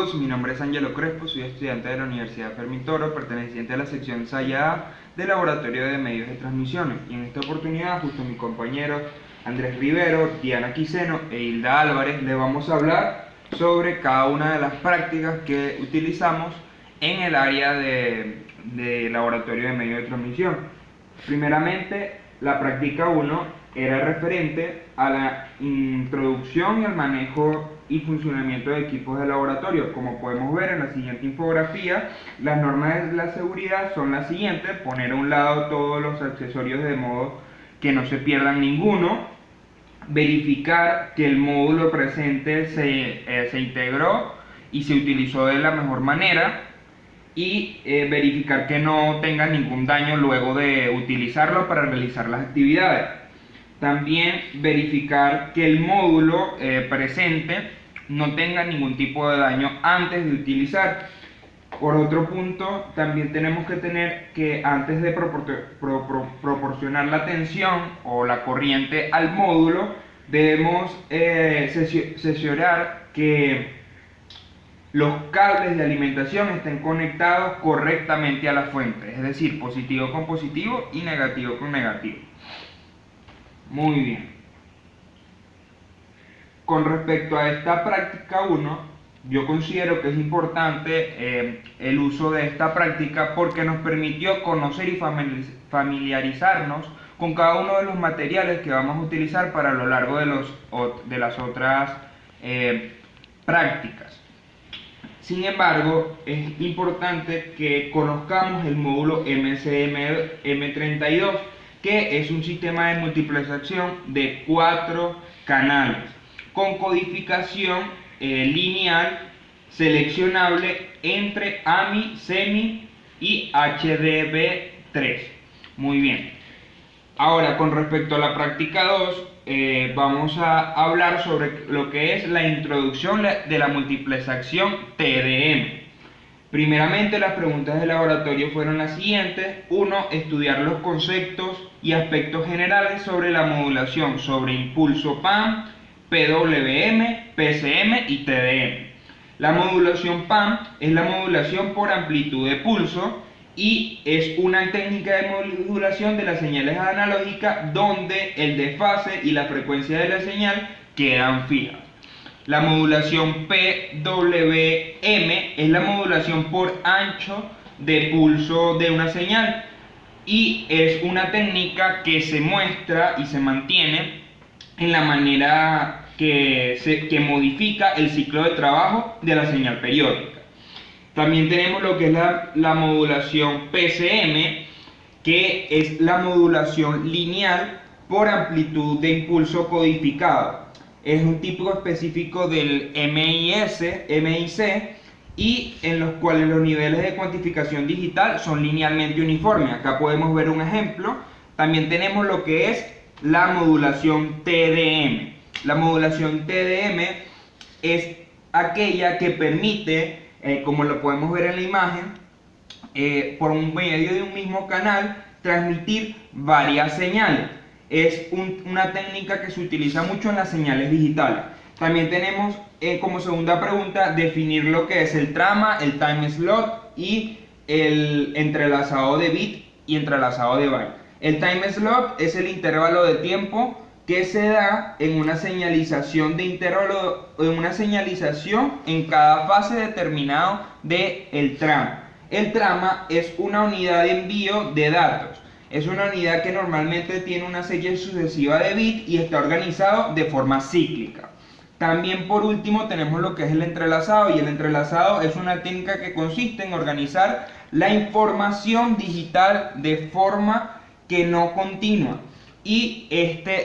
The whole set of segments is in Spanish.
todos, mi nombre es Ángelo Crespo, soy estudiante de la Universidad Fermín Toro, perteneciente a la sección SAYA del Laboratorio de Medios de Transmisiones. Y en esta oportunidad, justo a mis compañeros Andrés Rivero, Diana Quiseno e Hilda Álvarez, les vamos a hablar sobre cada una de las prácticas que utilizamos en el área de Laboratorio de Medios de Transmisión. Primeramente, la práctica 1 era referente a la introducción y al manejo y funcionamiento de equipos de laboratorio. Como podemos ver en la siguiente infografía, las normas de la seguridad son las siguientes: poner a un lado todos los accesorios de modo que no se pierdan ninguno, verificar que el módulo presente se integró y se utilizó de la mejor manera, y verificar que no tenga ningún daño luego de utilizarlo para realizar las actividades. También verificar que el módulo presente no tenga ningún tipo de daño antes de utilizar. Por otro punto, también tenemos que tener que antes de proporcionar la tensión o la corriente al módulo, debemos cerciorar que los cables de alimentación estén conectados correctamente a la fuente, es decir, positivo con positivo y negativo con negativo. Muy bien. Con respecto a esta práctica 1, yo considero que es importante el uso de esta práctica porque nos permitió conocer y familiarizarnos con cada uno de los materiales que vamos a utilizar para lo largo de las otras prácticas. Sin embargo, es importante que conozcamos el módulo MCM-M32, que es un sistema de multiplexación de 4 canales, con codificación lineal seleccionable entre AMI, SEMI y HDB3. Muy bien. Ahora, con respecto a la práctica 2, vamos a hablar sobre lo que es la introducción de la multiplexación TDM. Primeramente, las preguntas de laboratorio fueron las siguientes. 1. Estudiar los conceptos y aspectos generales sobre la modulación sobre impulso PAM, PWM, PCM y TDM. La modulación PAM es la modulación por amplitud de pulso y es una técnica de modulación de las señales analógicas donde el desfase y la frecuencia de la señal quedan fijas. La modulación PWM es la modulación por ancho de pulso de una señal y es una técnica que se muestra y se mantiene en la manera que modifica el ciclo de trabajo de la señal periódica. También tenemos lo que es la modulación PCM, que es la modulación lineal por amplitud de impulso codificado. Es un tipo específico del MIC, y en los cuales los niveles de cuantificación digital son linealmente uniformes. Acá podemos ver un ejemplo. También tenemos lo que es la modulación TDM. La modulación TDM es aquella que permite, como lo podemos ver en la imagen, por medio de un mismo canal transmitir varias señales. Es una técnica que se utiliza mucho en las señales digitales. También tenemos como segunda pregunta definir lo que es el trama, el time slot y el entrelazado de bit y entrelazado de byte. El time slot es el intervalo de tiempo que se da en una señalización en cada fase determinado del trama. El trama es una unidad de envío de datos. Es una unidad que normalmente tiene una serie sucesiva de bits y está organizado de forma cíclica. También, por último, tenemos lo que es el entrelazado, y el entrelazado es una técnica que consiste en organizar la información digital de forma que no continua. Y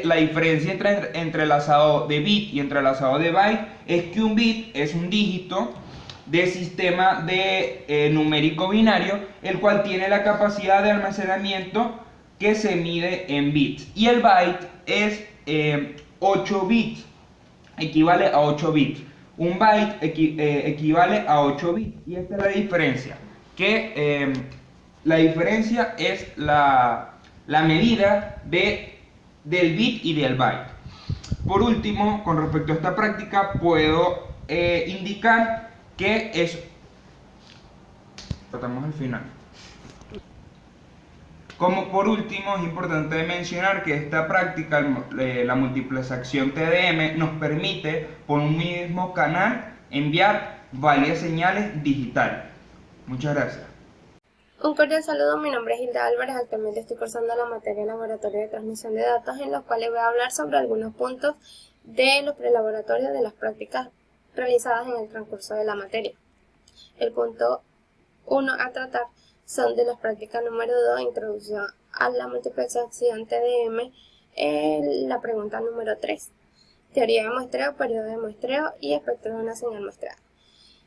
la diferencia entre entrelazado de bit y entrelazado de byte es que un bit es un dígito de sistema numérico binario, el cual tiene la capacidad de almacenamiento que se mide en bits, y el byte es 8 bits, equivale a 8 bits. Un byte equivale a 8 bits, y esta es la diferencia, la diferencia es la medida del bit y del byte. Por último, con respecto a esta práctica, puedo indicar que es... Tratamos al final. Como por último, es importante mencionar que esta práctica, la multiplexación TDM, nos permite por un mismo canal enviar varias señales digitales. Muchas gracias. Un cordial saludo, mi nombre es Hilda Álvarez, actualmente estoy cursando la materia Laboratorio de Transmisión de Datos, en los cuales voy a hablar sobre algunos puntos de los prelaboratorios de las prácticas realizadas en el transcurso de la materia. El punto 1 a tratar son de las prácticas número 2, introducción a la multiplexación TDM, la pregunta número 3, teoría de muestreo, periodo de muestreo y espectro de una señal muestreada.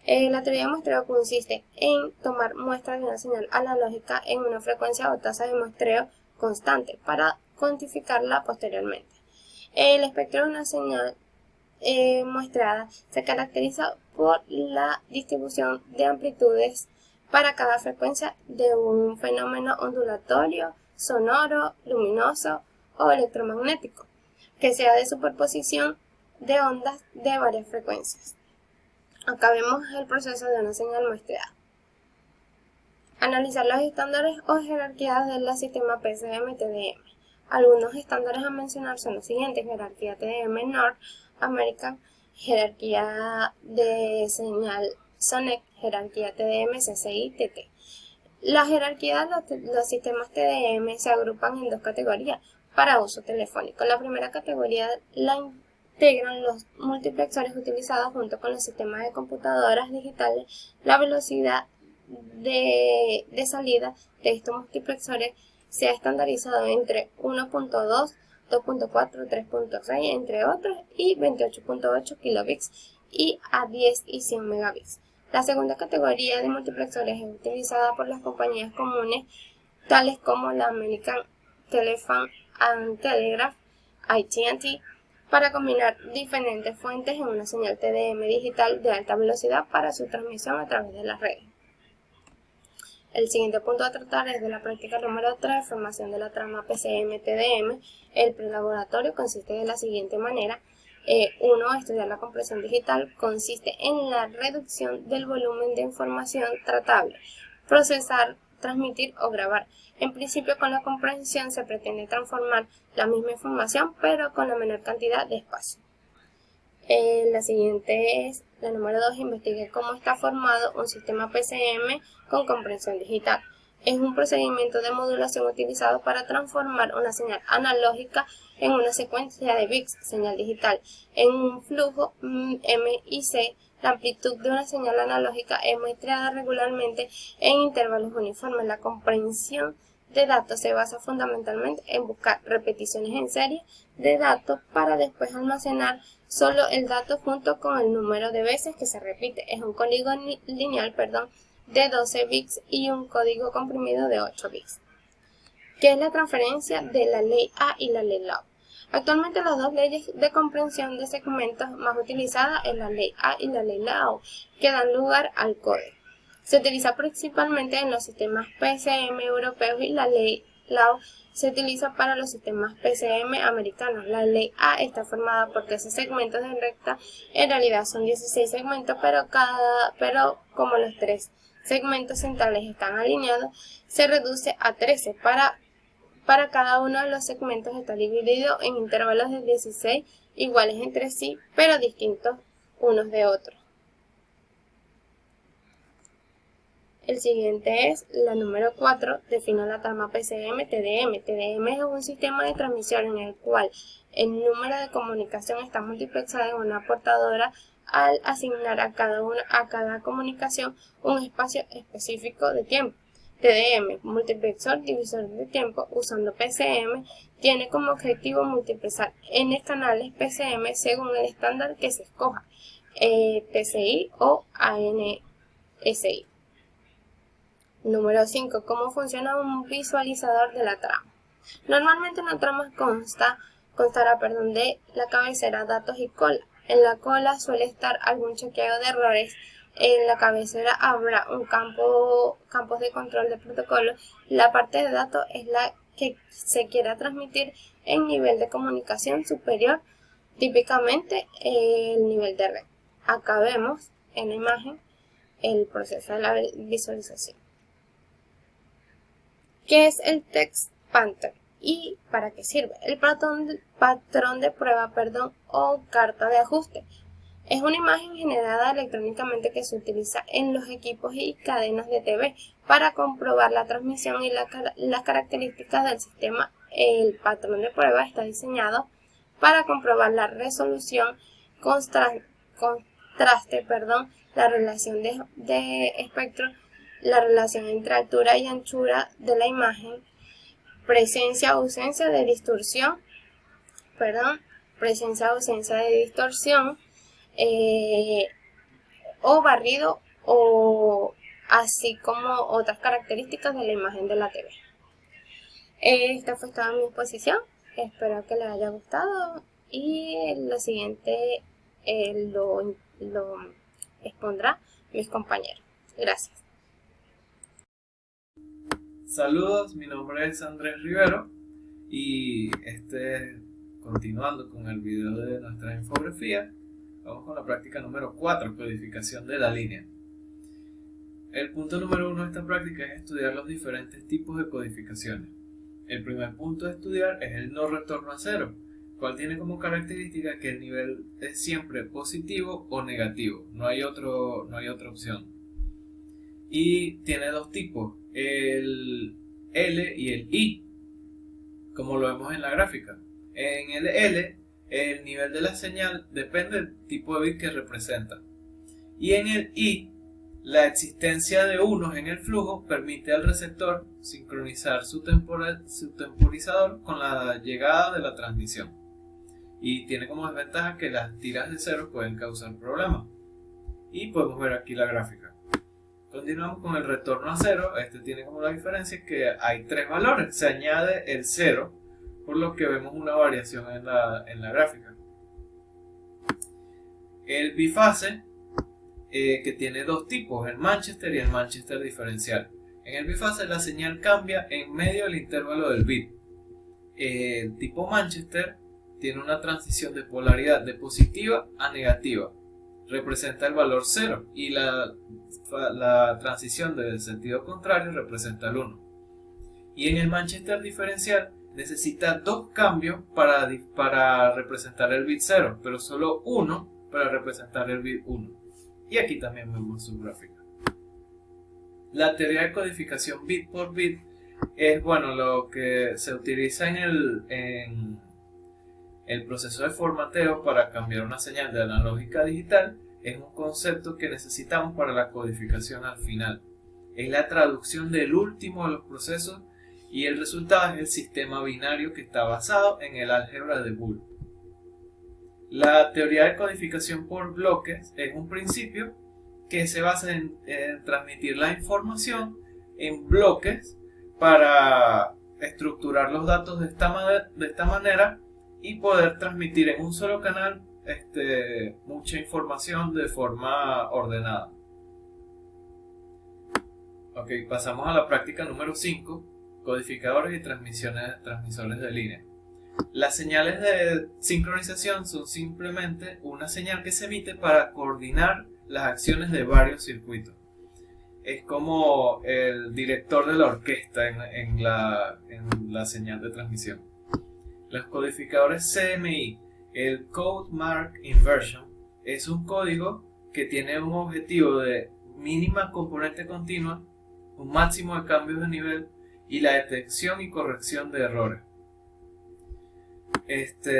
La teoría de muestreo consiste en tomar muestras de una señal analógica en una frecuencia o tasa de muestreo constante para cuantificarla posteriormente. El espectro de una señal muestrada se caracteriza por la distribución de amplitudes para cada frecuencia de un fenómeno ondulatorio, sonoro, luminoso o electromagnético, que sea de superposición de ondas de varias frecuencias. Acá vemos el proceso de una señal muestreada. Analizar los estándares o jerarquías del sistema PCM-TDM. Algunos estándares a mencionar son los siguientes: jerarquía TDM North American, jerarquía de señal SONEC, jerarquía TDM CCI-TT. La jerarquía de los sistemas TDM se agrupan en dos categorías para uso telefónico. La primera categoría la integran los multiplexores utilizados junto con los sistemas de computadoras digitales. La velocidad de salida de estos multiplexores se ha estandarizado entre 1.2, 2.4, 3.6, entre otros, y 28.8 kilobits y a 10 y 100 megabits. La segunda categoría de multiplexores es utilizada por las compañías comunes tales como la American Telephone and Telegraph, AT&T, para combinar diferentes fuentes en una señal TDM digital de alta velocidad para su transmisión a través de las redes. El siguiente punto a tratar es de la práctica número 3, formación de la trama PCM-TDM. El prelaboratorio consiste de la siguiente manera. 1. Estudiar la compresión digital. Consiste en la reducción del volumen de información tratable. Procesar, transmitir o grabar. En principio, con la compresión se pretende transformar la misma información, pero con la menor cantidad de espacio. La siguiente es la número 2, investigue cómo está formado un sistema PCM con comprensión digital. Es un procedimiento de modulación utilizado para transformar una señal analógica en una secuencia de bits, señal digital, en un flujo MIC. La amplitud de una señal analógica es muestreada regularmente en intervalos uniformes. La comprensión de datos se basa fundamentalmente en buscar repeticiones en serie de datos para después almacenar solo el dato junto con el número de veces que se repite. Es un código lineal, de 12 bits y un código comprimido de 8 bits. ¿Qué es la transferencia de la ley A y la ley Law? Actualmente las dos leyes de comprensión de segmentos más utilizadas es la ley A y la ley Law, que dan lugar al código. Se utiliza principalmente en los sistemas PCM europeos y la ley Law se utiliza para los sistemas PCM americanos. La ley A está formada por 13 segmentos de recta, en realidad son 16 segmentos, pero como los 3 segmentos centrales están alineados, se reduce a 13. Para cada uno de los segmentos está dividido en intervalos de 16 iguales entre sí, pero distintos unos de otros. El siguiente es la número 4, define la trama PCM-TDM. TDM es un sistema de transmisión en el cual el número de comunicación está multiplexado en una portadora al asignar a cada comunicación un espacio específico de tiempo. TDM, multiplexor divisor de tiempo, usando PCM, tiene como objetivo multiplexar n canales PCM según el estándar que se escoja, PCI o ANSI. Número 5. ¿Cómo funciona un visualizador de la trama? Normalmente una trama constará de la cabecera, datos y cola. En la cola suele estar algún chequeo de errores. En la cabecera habrá un campos de control de protocolo. La parte de datos es la que se quiera transmitir en nivel de comunicación superior, típicamente el nivel de red. Acá vemos en la imagen el proceso de la visualización. ¿Qué es el Text Pattern y para qué sirve? El patrón de prueba, o carta de ajuste. Es una imagen generada electrónicamente que se utiliza en los equipos y cadenas de TV para comprobar la transmisión y las características del sistema. El patrón de prueba está diseñado para comprobar la resolución, contraste, la relación de espectro, la relación entre altura y anchura de la imagen, presencia o ausencia de distorsión, o barrido, o así como otras características de la imagen de la TV. Esta fue toda mi exposición, espero que les haya gustado y lo siguiente lo expondrá mis compañeros. Gracias. Saludos, mi nombre es Andrés Rivero y continuando con el video de nuestra infografía, vamos con la práctica número 4, codificación de la línea. El punto número 1 de esta práctica es estudiar los diferentes tipos de codificaciones. El primer punto a estudiar es el no retorno a cero, cual tiene como característica que el nivel es siempre positivo o negativo, no hay otra opción. Y tiene dos tipos, el L y el I, como lo vemos en la gráfica. En el L, el nivel de la señal depende del tipo de bit que representa. Y en el I, la existencia de unos en el flujo permite al receptor sincronizar su temporizador con la llegada de la transmisión. Y tiene como desventaja que las tiras de cero pueden causar problemas. Y podemos ver aquí la gráfica. Continuamos con el retorno a cero. Tiene como la diferencia que hay tres valores. Se añade el cero, por lo que vemos una variación en la gráfica. El bifase, que tiene dos tipos, el Manchester y el Manchester diferencial. En el bifase la señal cambia en medio del intervalo del bit. El tipo Manchester tiene una transición de polaridad de positiva a negativa. Representa el valor 0 y la transición del sentido contrario representa el 1. Y en el Manchester diferencial necesita dos cambios para representar el bit 0, pero solo uno para representar el bit 1. Y aquí también vemos su gráfica. La teoría de codificación bit por bit es lo que se utiliza en el proceso de formateo para cambiar una señal de analógica a digital. Es un concepto que necesitamos para la codificación al final. Es la traducción del último de los procesos y el resultado es el sistema binario que está basado en el álgebra de Boole. La teoría de codificación por bloques es un principio que se basa en transmitir la información en bloques para estructurar los datos de esta manera y poder transmitir en un solo canal mucha información de forma ordenada. Ok, pasamos a la práctica número 5, codificadores y transmisores de línea. Las señales de sincronización son simplemente una señal que se emite para coordinar las acciones de varios circuitos. Es como el director de la orquesta en la señal de transmisión. Los codificadores CMI, el Code Mark Inversion, es un código que tiene un objetivo de mínima componente continua, un máximo de cambios de nivel y la detección y corrección de errores.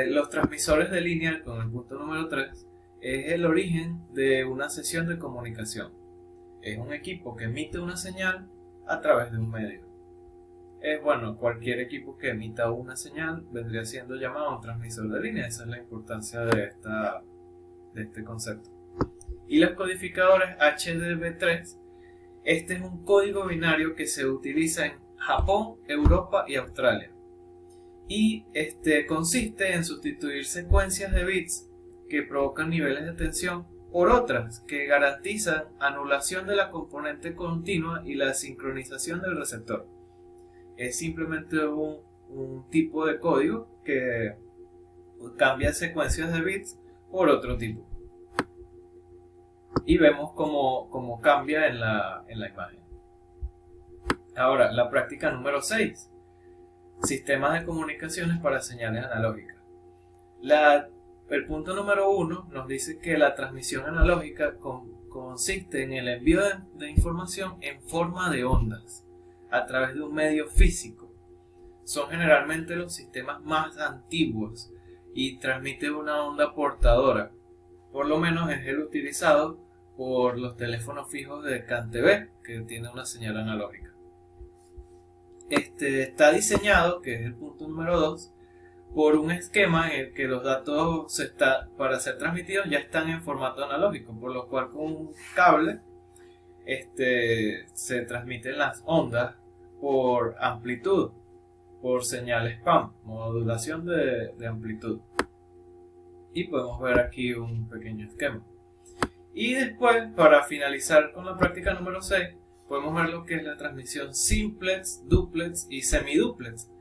Los transmisores de línea, con el punto número 3, es el origen de una sesión de comunicación. Es un equipo que emite una señal a través de un medio. Cualquier equipo que emita una señal vendría siendo llamado un transmisor de línea. Esa es la importancia de este concepto. Y los codificadores HDB3, este es un código binario que se utiliza en Japón, Europa y Australia. Y consiste en sustituir secuencias de bits que provocan niveles de tensión por otras que garantizan anulación de la componente continua y la sincronización del receptor. Es simplemente un tipo de código que cambia secuencias de bits por otro tipo. y vemos cómo cambia en la imagen. Ahora, la práctica número 6. Sistemas de comunicaciones para señales analógicas. El punto número 1 nos dice que la transmisión analógica consiste en el envío de información en forma de ondas a través de un medio físico. Son generalmente los sistemas más antiguos y transmiten una onda portadora. Por lo menos es el utilizado por los teléfonos fijos de CAN-TV, que tienen una señal analógica. Está diseñado, que es el punto número 2, por un esquema en el que los datos para ser transmitidos ya están en formato analógico, por lo cual con un cable se transmiten las ondas por amplitud, por señal SPAM, modulación de amplitud. Y podemos ver aquí un pequeño esquema. Y después, para finalizar con la práctica número 6, podemos ver lo que es la transmisión simplex, duplex y semiduplex.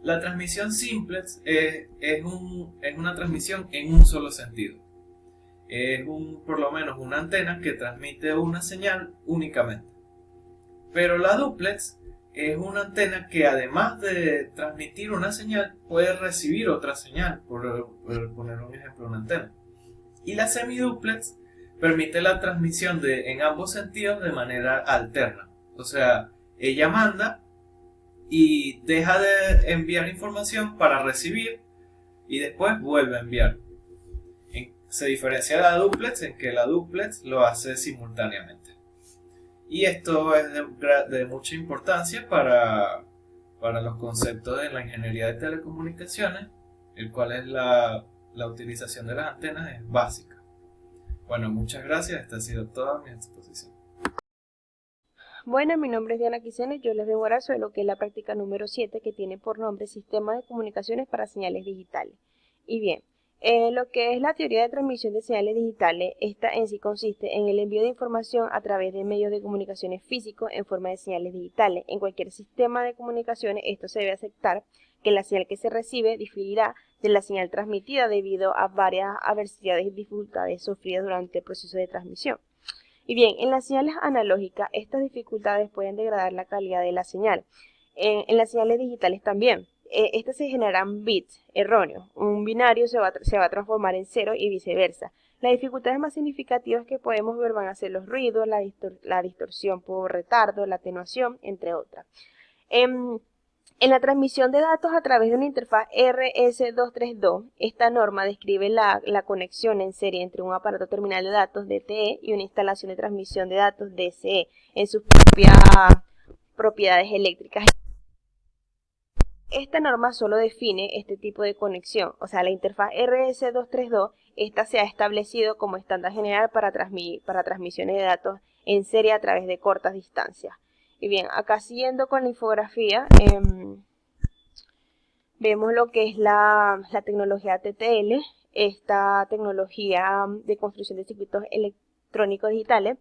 La transmisión simplex es una transmisión en un solo sentido. Es por lo menos una antena que transmite una señal únicamente. Pero la duplex es una antena que, además de transmitir una señal, puede recibir otra señal, por poner un ejemplo, una antena. Y la semiduplex permite la transmisión en ambos sentidos de manera alterna. O sea, ella manda y deja de enviar información para recibir y después vuelve a enviar. Se diferencia de la duplex en que la duplex lo hace simultáneamente. Y esto es de mucha importancia para los conceptos de la ingeniería de telecomunicaciones, el cual es la utilización de las antenas es básica. Bueno, muchas gracias. Esta ha sido toda mi exposición. Bueno, mi nombre es Diana Quisene, yo les vengo a hablar sobre lo que es la práctica número 7, que tiene por nombre Sistema de Comunicaciones para Señales Digitales. Y bien, lo que es la teoría de transmisión de señales digitales, esta en sí consiste en el envío de información a través de medios de comunicaciones físicos en forma de señales digitales. En cualquier sistema de comunicaciones, esto se debe aceptar que la señal que se recibe diferirá de la señal transmitida debido a varias adversidades y dificultades sufridas durante el proceso de transmisión. Y bien, en las señales analógicas, estas dificultades pueden degradar la calidad de la señal. En las señales digitales también. Estas se generan bits erróneos. Un binario se va a transformar en cero y viceversa. Las dificultades más significativas que podemos ver van a ser los ruidos, la distorsión por retardo, la atenuación, entre otras. En la transmisión de datos a través de una interfaz RS232, esta norma describe la conexión en serie entre un aparato terminal de datos DTE y una instalación de transmisión de datos DSE en sus propias propiedades eléctricas. Esta norma solo define este tipo de conexión, o sea, la interfaz RS232, esta se ha establecido como estándar general para transmisiones de datos en serie a través de cortas distancias. Y bien, acá siguiendo con la infografía, vemos lo que es la tecnología TTL, esta tecnología de construcción de circuitos electrónicos digitales,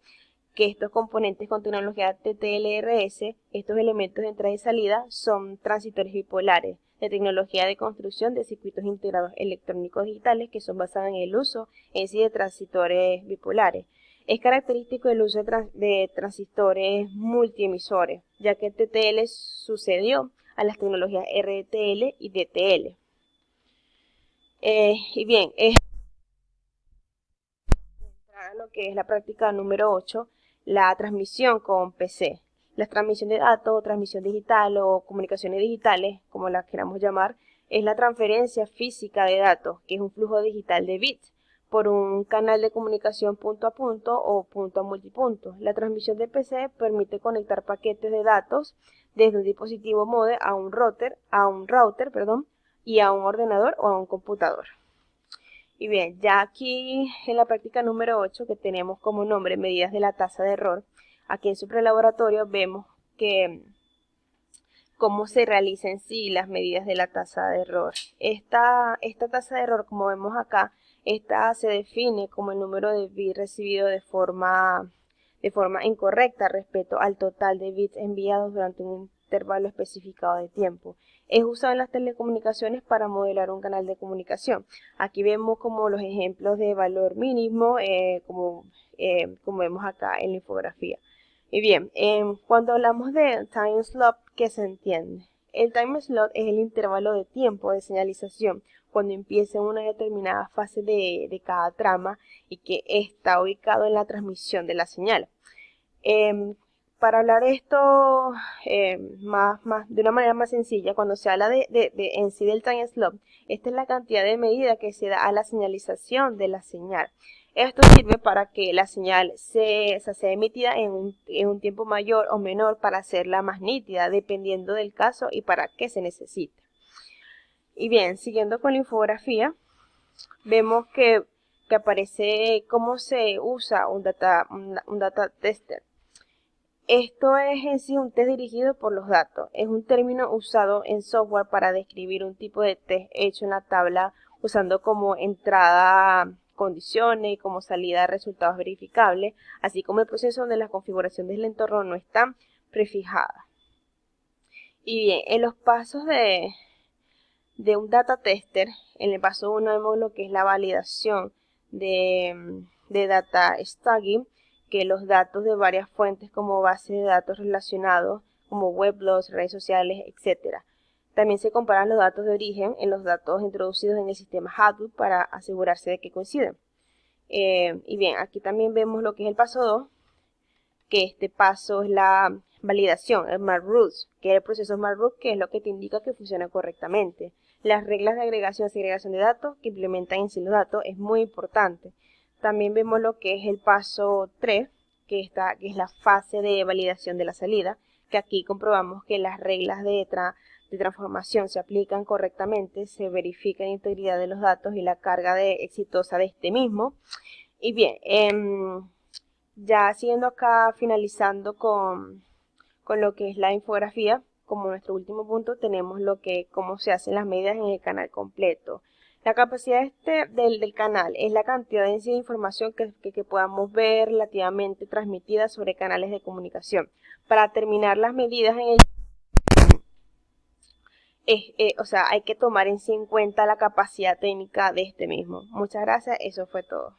que estos componentes con tecnología TTL-RS, estos elementos de entrada y salida, son transistores bipolares, de tecnología de construcción de circuitos integrados electrónicos digitales que son basados en el uso en sí de transistores bipolares. Es característico el uso de transistores multiemisores, ya que TTL sucedió a las tecnologías RTL y DTL. Y bien, lo que es la práctica número 8, la transmisión con PC. La transmisión de datos, transmisión digital o comunicaciones digitales, como las queramos llamar, es la transferencia física de datos, que es un flujo digital de bits, por un canal de comunicación punto a punto o punto a multipunto. La transmisión de PC permite conectar paquetes de datos desde un dispositivo modem a un router, y a un ordenador o a un computador. Y bien, ya aquí en la práctica número 8, que tenemos como nombre medidas de la tasa de error, aquí en su prelaboratorio vemos que cómo se realizan en sí las medidas de la tasa de error. Esta tasa de error, como vemos acá, esta se define como el número de bits recibido de forma incorrecta respecto al total de bits enviados durante un intervalo especificado de tiempo. Es usado en las telecomunicaciones para modelar un canal de comunicación. Aquí vemos como los ejemplos de valor mínimo, como como vemos acá en la infografía. Y bien, cuando hablamos de time slot, ¿qué se entiende? El time slot es el intervalo de tiempo de señalización cuando empieza una determinada fase de cada trama y que está ubicado en la transmisión de la señal. Para hablar esto de una manera más sencilla, cuando se habla en sí del time slot, esta es la cantidad de medida que se da a la señalización de la señal. Esto sirve para que la señal sea emitida en un tiempo mayor o menor para hacerla más nítida, dependiendo del caso y para qué se necesite. Y bien, siguiendo con la infografía, vemos que aparece cómo se usa un data tester. Esto es en sí un test dirigido por los datos. Es un término usado en software para describir un tipo de test hecho en la tabla usando como entrada condiciones y como salida resultados verificables, así como el proceso donde la configuración del entorno no está prefijada. Y bien, en los pasos de un data tester, en el paso 1 vemos lo que es la validación de data staging, que los datos de varias fuentes como base de datos relacionados, como weblogs, redes sociales, etc. También se comparan los datos de origen en los datos introducidos en el sistema Hadoop para asegurarse de que coinciden. Y bien, aquí también vemos lo que es el paso 2, que este paso es la validación, el Smart Rules, que es el proceso Smart Rules, que es lo que te indica que funciona correctamente. Las reglas de agregación y segregación de datos que implementan en sí los datos es muy importante. También vemos lo que es el paso 3, que es la fase de validación de la salida, que aquí comprobamos que las reglas de transformación se aplican correctamente, se verifica la integridad de los datos y la carga exitosa de este mismo. Y bien, ya siguiendo acá, finalizando con lo que es la infografía, como nuestro último punto, tenemos cómo se hacen las medidas en el canal completo. La capacidad del canal es la cantidad de información que podamos ver relativamente transmitida sobre canales de comunicación. Para terminar las medidas en hay que tomar en cuenta la capacidad técnica de este mismo. Muchas gracias, eso fue todo.